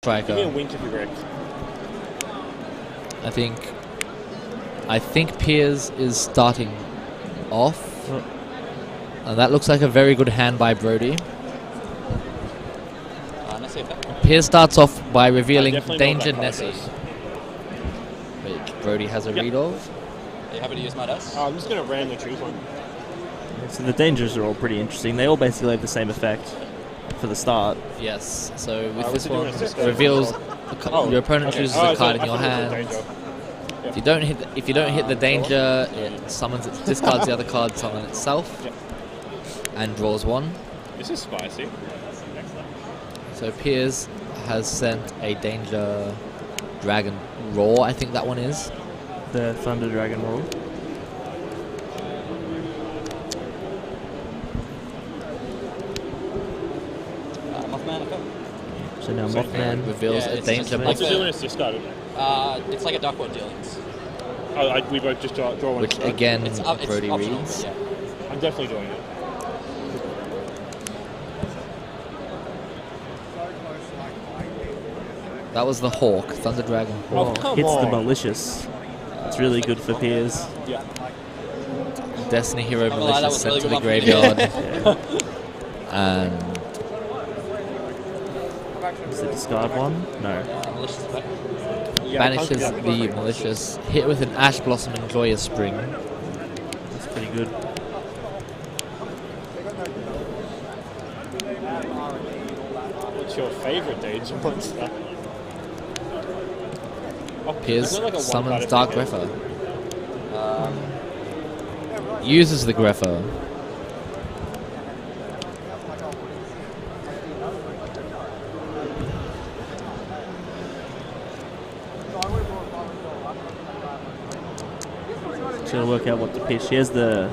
Striker. Give me a wink if you're correct. I think Piers is starting off. And that looks like a very good hand by Brodie. Piers starts off by revealing Danger Nessie, which Brodie has a read of. Are you happy to use my dice? I'm just going to randomly choose one. So the dangers are all pretty interesting. They all basically have the same effect for the start. Yes, so with this one, reveals your opponent chooses a card in your hand. If you don't hit the danger, it summons it, discards the other card, summons itself, and draws one. This is spicy. So Piers has sent a Danger Dragon Roar, I think that one is. The Thunder Dragon Roar. Mothman, okay. So now Mothman reveals a Danger What's it Mothman. doing? It's discarded. It's like a Duckward Dealings. We both just draw one. Which again, It's Brodie optional, reads. yeah. I'm definitely doing it. That was the Hawk, Thunder Dragon Hawk. come hits the on. malicious. It's really good for Piers. Yeah. Destiny Hero Not gonna lie, that Malicious was sent really to the good graveyard. And Is the discard one? No. Malicious effect. Yeah, banishes the Malicious. Hit with an Ash Blossom and Joyous Spring. That's pretty good. What's your favorite Danger monster? Piers isn't it like a summons one-card Dark effect? Grepher. Uses the Grepher. Just gotta work out what to pitch. He has the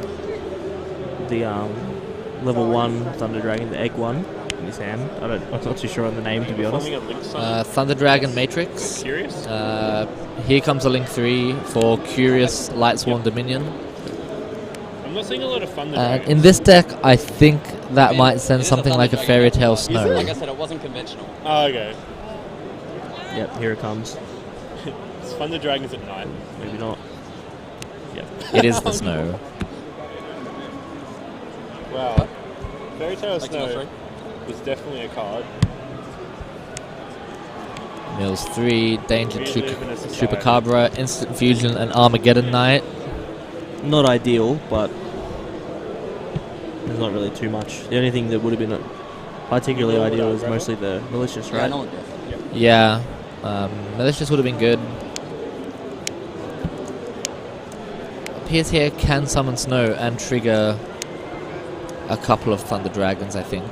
level 1 Thunder Dragon, the egg one, in his hand. I'm not too sure on the name, to be honest. Forming a link summon. Thunder Dragon Matrix. Curious? Here comes a Link 3 for Curious Lightsworn Dominion. I'm not seeing a lot of Thunder Dragons. In this deck, I think that might send It is something like a Thunder Fairy Dragon. Tale Like Snow. I said, it wasn't conventional. Oh, okay. Yep, here it comes. It's Thunder Dragons at night. Maybe not. Yep. It is the Snow. Wow. Fairy Tale Like Snow Snow is definitely a card. Mills 3, Danger We live in a society. Chupacabra, Instant Fusion, and Armageddon Knight. Not ideal, but there's not really too much. The only thing that would have been particularly ideal is mostly the malicious, Yeah, right? no one did. Yeah, Malicious would have been good. Piers here can summon Snow and trigger a couple of Thunder Dragons, I think.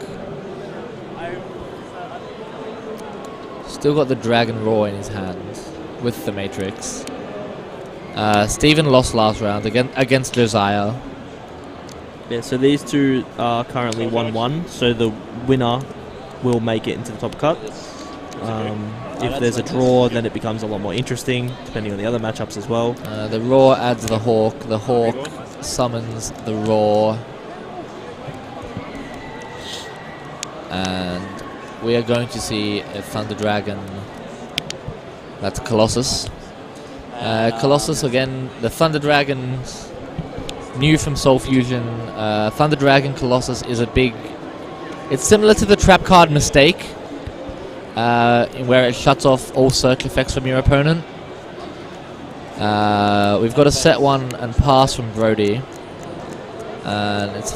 Still got the Dragon Roar in his hand with the Matrix. Steven lost last round against Josiah. Yeah, so these two are currently 1-1, so the winner will make it into the top cut. If there's a draw, then it becomes a lot more interesting, depending on the other matchups as well. The Roar adds the Hawk. The Hawk summons the Roar. And we are going to see a Thunder Dragon. That's Colossus. Colossus again, the Thunder Dragon, new from Soul Fusion. Thunder Dragon Colossus is a big... It's similar to the trap card Mistake, where it shuts off all search effects from your opponent. We've got a set one and pass from Brodie. And it's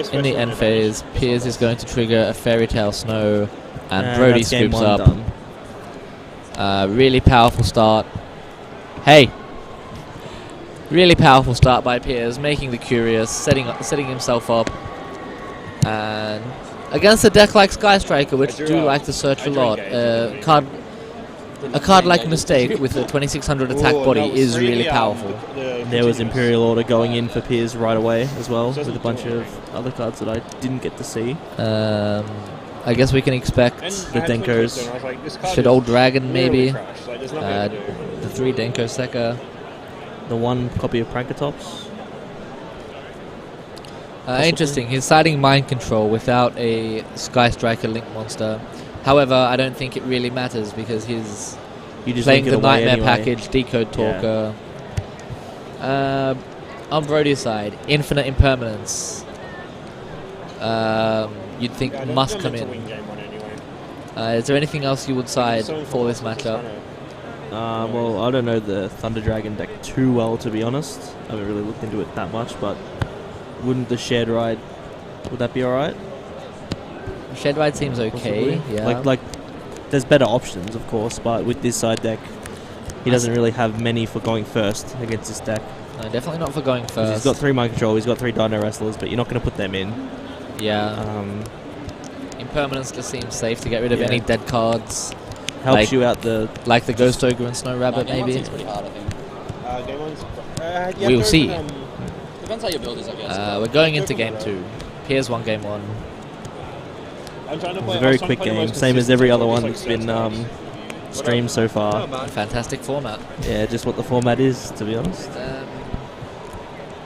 in the end phase. Piers is going to trigger a Fairy Tale Snow, and Brodie that's game scoops one up. done. Really powerful start. Hey! Really powerful start by Piers, making the Curious, setting himself up. And against a deck like Sky Striker, which do like to search a lot, a card like Mistake with a 2600 attack body is really powerful. There was Imperial Order going in for Piers right away as well, with a bunch of other cards that I didn't get to see. I guess we can expect the Denkos. Should Old Dragon maybe? The 3 Denko Sekka. The 1 copy of Prankatops. Interesting, he's siding Mind Control without a Sky Striker Link monster. However, I don't think it really matters because he's You just playing link the it away Nightmare anyway. package, Decode Talker. On Brodie's side, Infinite Impermanence. You'd think Yeah, I don't must think come I'm meant to in. win game one anyway. Is there anything else you would side Someone for this else is matchup? trying Well, I don't know the Thunder Dragon deck too well, to be honest. I haven't really looked into it that much, but wouldn't the Shared Ride, would that be alright? Shed Ride seems okay. Possibly? Yeah. Like, there's better options, of course, but with this side deck, he doesn't really have many for going first against this deck. No, definitely not for going 'Cause first. He's got 3 Mind Control, he's got 3 Dino Wrestlers, but you're not going to put them in. Yeah. Impermanence just seems safe to get rid of Yeah. any dead cards, Helps like- you out the... like the Ghost Ogre and Snow Rabbit, Game one maybe. seems pretty hard, I think. Game one's... We'll see. Depends how your build is, I guess. We're going into game 2. Piers won game 1. I'm trying to It play, was a very quick game, same as every other one that's been streamed so far. Fantastic format. Yeah, just what the format is, to be honest.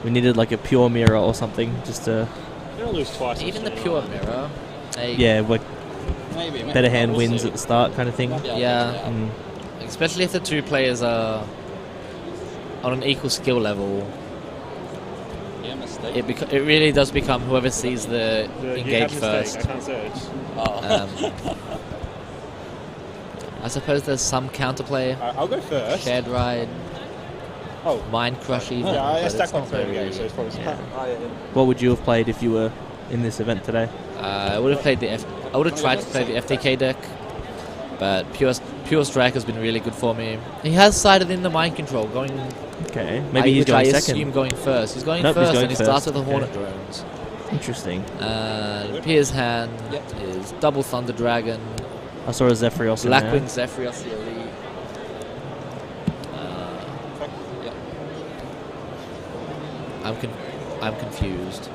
We needed like a pure mirror or something, just to... I'm gonna lose twice. Even the pure mirror. Yeah, like Maybe. better hand We'll wins see. at the start kind of thing. Yeah. Mm. Especially if the two players are on an equal skill level, Yeah, mistake. it really does become whoever sees the engage first. I can't search. Oh. I suppose there's some counterplay. I'll go first. Shared Ride, Oh, Mind Crush even. yeah, I but stacked it's my not third very- game, so it's probably yeah. What would you have played if you were in this event today? I would have played I would have tried to play the FTK deck, but Pure Strike has been really good for me. He has sided in the Mind Control, going. Okay, maybe he's which going I second. assume going first. He's going Nope, he's first, going and he first. starts with the Okay. Hornet Drones. Interesting. And Piers' hand Yep. is double Thunder Dragon, I saw a Zephyrios in there. Blackwing Zephyrios the Elite. Yep. I'm confused.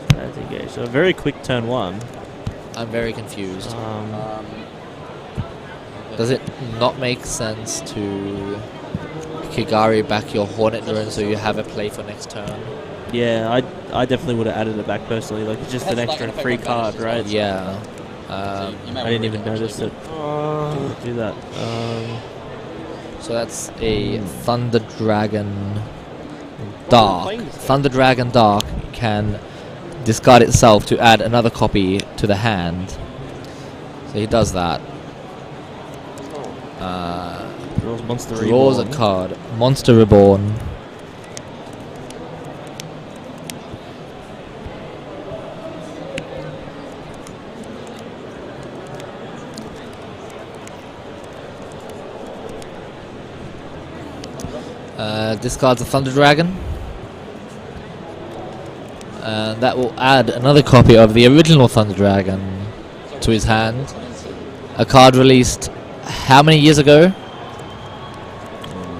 That's engaged. So a very quick turn 1. I'm very confused. Yeah. Does it not make sense to Kigari back your Hornet Drone so you have a play for next turn? Yeah, I definitely would have added it back personally. Like, it's just an Has, like, extra an effect free on card, banishes as right? well. Yeah. You may I wanna didn't read even it, notice actually. it. Do that. So that's a Thunder Dragon Dark. Thunder Dragon Dark can discard itself to add another copy to the hand. So he does that. Draws Monster Draws a Reborn. card. Monster Reborn. Discards a Thunder Dragon. And that will add another copy of the original Thunder Dragon to his hand. A card released how many years ago?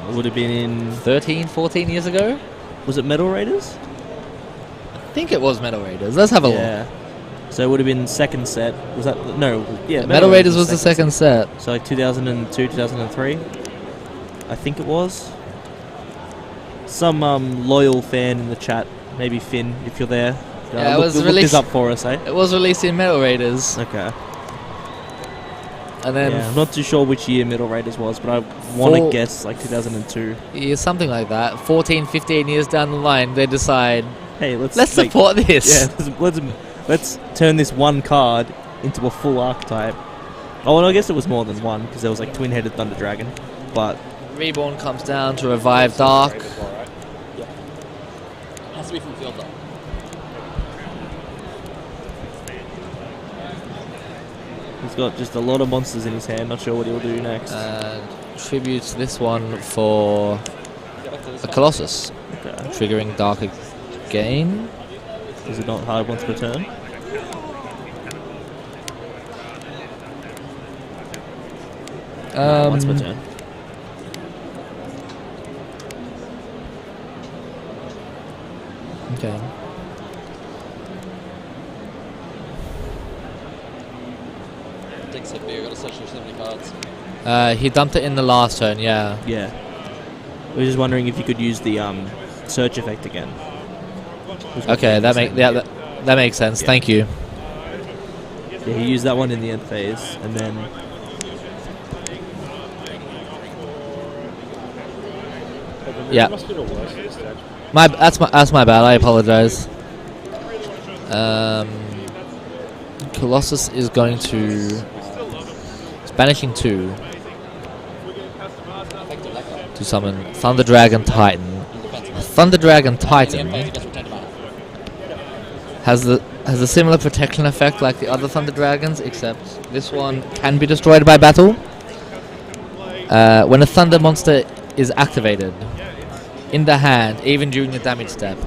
It would have been in... 13, 14 years ago? Was it Metal Raiders? I think it was Metal Raiders. Let's have a look. Yeah. So it would have been second set. Was that... No. Yeah, Metal Raiders was the second set. So like 2002, 2003. I think it was. Some loyal fan in the chat, maybe Finn, if you're there. Yeah, it was look released- this up for us, eh? It was released in Metal Raiders. Okay. And then Yeah, I'm not too sure which year Metal Raiders was, but I want to Four- guess like 2002. yeah, something like that. 14, 15 years down the line, they decide, Hey, let's let's support this. Yeah, let's turn this one card into a full archetype. Oh, and I guess it was more than one because there was like twin-headed Thunder Dragon, but Reborn comes down to revive Dark. Has to be from field though. he's got just a lot of monsters in his hand. Not sure what he'll do next. And tributes this one for Get back to this a one. Colossus. Okay. Triggering Dark again. Is it not hard once per turn? Once per turn. Okay. Takes a beer, gotta search through so many cards. He dumped it in the last turn, yeah. Yeah. I was just wondering if you could use the search effect again. Okay, that makes sense. Yeah. Thank you. Yeah, he used that one in the end phase, and then Yeah. Must be the worst at this stage. That's my bad. I apologize. Colossus is going to banishing 2 to summon Thunder Dragon Titan. Thunder Dragon Titan has a similar protection effect like the other Thunder Dragons, except this one can be destroyed by battle. When a Thunder monster is activated in the hand, even during the damage step,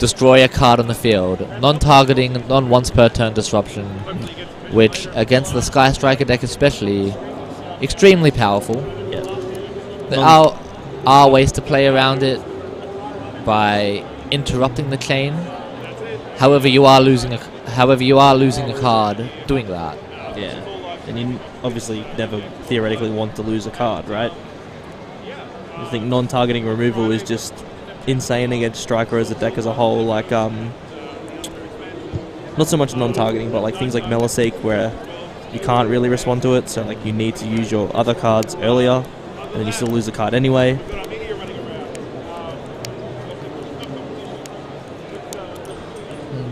destroy a card on the field. Non-targeting, non-once per turn disruption, which against the Sky Striker deck especially, extremely powerful. yeah. There are ways to play around it by interrupting the chain. However, you are losing a card doing that. Yeah, and you obviously never theoretically want to lose a card, right? I think non-targeting removal is just insane against Striker as a deck as a whole. Like, not so much non-targeting, but like things like Meliseek where you can't really respond to it, so like you need to use your other cards earlier, and then you still lose a card anyway.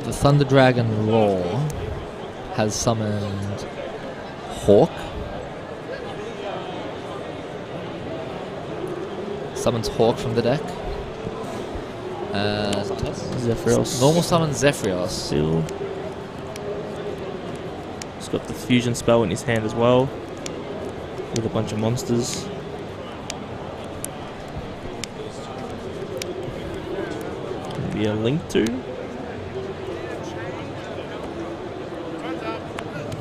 The Thunder Dragon Roar has summoned Hawk. Summons Hawk from the deck. Zephyros. Normal summon Zephyros. Still. He's got the fusion spell in his hand as well, with a bunch of monsters. Maybe a Link 2.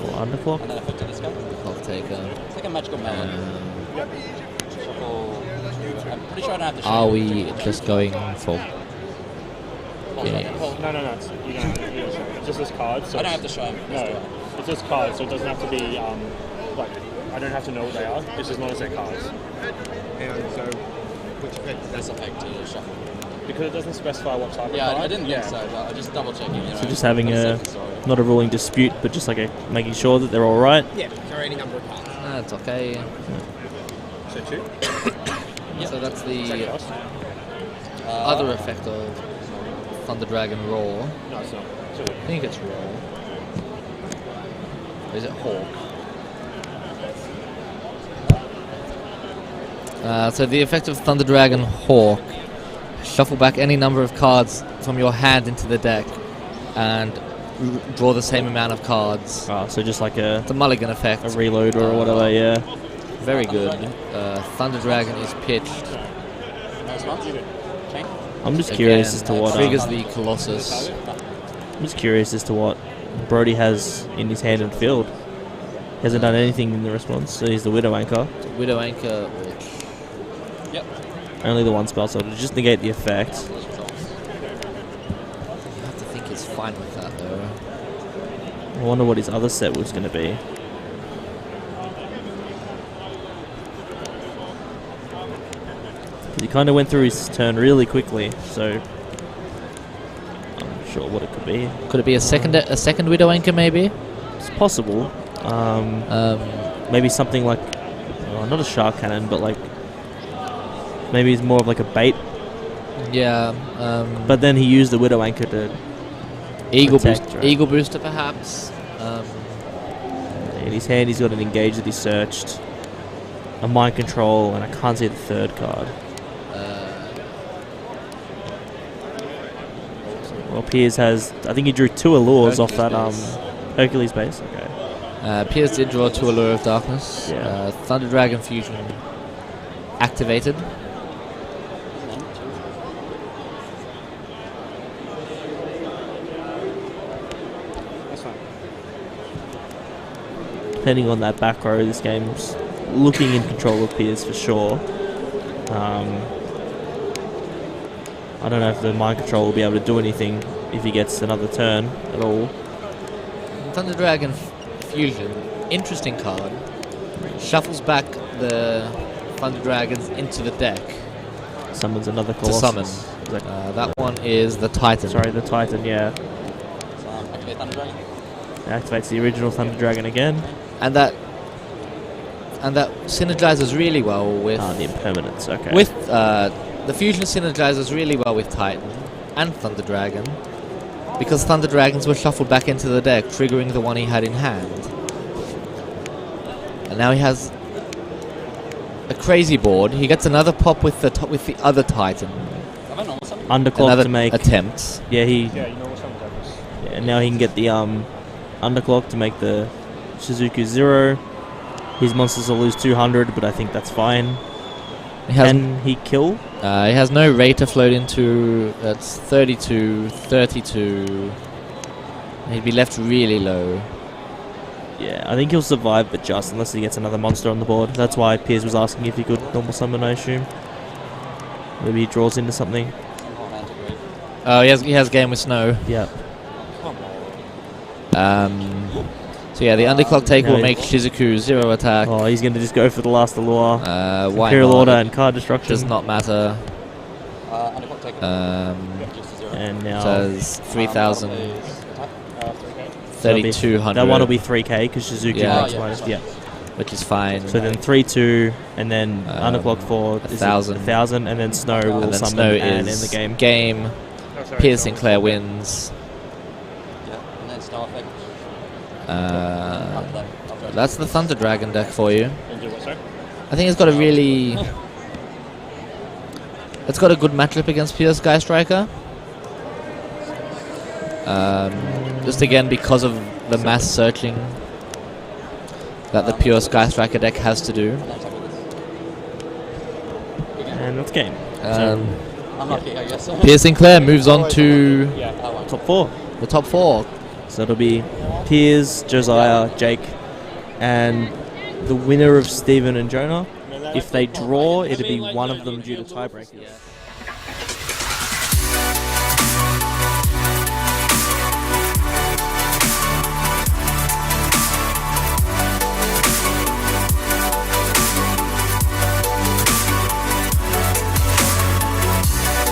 Or Underclock. And then effect to this guy. Clock Taker. It's like a magical melon. Shuffle. I'm pretty sure I don't have to show Are you. we just going for... Hold Yeah. on, hold. No, you don't show it. It's just this card. So I don't have to show him. No, it's just cards, so it doesn't have to be like I don't have to know what they are. It's just not as their cards And so, which effect This effect to shuffle. because it doesn't specify what type of Yeah, card. I didn't think so, but I just double checking. You know, So just having for the a, sake of the story. not a ruling dispute, but just like a making sure that they're all right. Yeah, carry any number of cards. That's okay. So 2. Yep. So that's the Zephyros. other effect of Thunder Dragon Roar. No, it's not. 2. I think it's Roar. Or is it Hawk? So the effect of Thunder Dragon Hawk: shuffle back any number of cards from your hand into the deck, and draw the same amount of cards. So just like a It's a mulligan effect. reload or whatever, yeah. Very good. Thunder Dragon is pitched. No response? Chain? I'm just curious as to what triggers the Colossus. I'm just curious as to what Brodie has in his hand and field. He hasn't done anything in the response, so he's the Widow Anchor. Widow Anchor. Yep. Only the one spell, so to just negate the effect. You have to think he's fine with that though. I wonder what his other set was going to be. He kind of went through his turn really quickly, so I'm not sure what it could be. Could it be a second Widow Anchor maybe? It's possible. Maybe something like, not a shark cannon, but like maybe it's more of like a bait. Yeah. But then he used the Widow Anchor to Eagle protect, boost, right? Eagle Booster perhaps. In his hand, he's got an Engage that he searched, a Mind Control, and I can't see the third card. Well, Piers has, I think he drew 2 allures off that Hercules base. Okay. Piers did draw 2 Allure of Darkness. Yeah. Thunder Dragon Fusion activated. That's fine. Depending on that back row, this game's looking in control of Piers for sure. I don't know if the Mind Control will be able to do anything if he gets another turn at all. Thunder Dragon Fusion, interesting card. Shuffles back the Thunder Dragons into the deck Summons another to Colossus. summon. Is that- That one is the Titan. Sorry, the Titan, yeah. Activate Thunder Dragon. Activates the original Thunder Dragon again. And that synergizes really well with The impermanence, okay. with the fusion synergizes really well with Titan and Thunder Dragon, because Thunder Dragons were shuffled back into the deck, triggering the one he had in hand. And now he has a crazy board. He gets another pop with the other Titan. Underclock Another to make attempt. Yeah, Yeah, you know what some happens. Yeah, now he can get the underclock to make the Shizuku 0. His monsters will lose 200, but I think that's fine. Can he kill? He has no rate to float into. That's 32, 32. He'd be left really low. Yeah, I think he'll survive, but just unless he gets another monster on the board. That's why Piers was asking if he could normal summon, I assume. Maybe he draws into something. Oh, he has game with snow. Yeah. So yeah, the underclock take will make Shizuku 0 attack. Oh, he's going to just go for the last allure. Why Imperial not? Order and card destruction. Does not matter. And now says 3,000. 3,200. 3,200. That one will be 3k because Shizuku makes minus. Yeah. Which is fine. So then 3-2, and then underclock for 1,000. 1,000, and then Snow will and then summon Snow and is end the game. Game. Piers Sinclair wins. Yeah, and then Star Effect. That's the Thunder Dragon deck for you. And do what, sorry? I think it's got a really... It's got a good matchup against Piers Sky Striker. Just again because of the mass searching that the pure Sky Striker deck has to do. And that's game. Unlucky, I guess. Piers Sinclair moves on to Top 4. the top 4. So it'll be Piers, Josiah, Jake, and the winner of Stephen and Jonah. If they draw, it'll be one of them due to tiebreakers.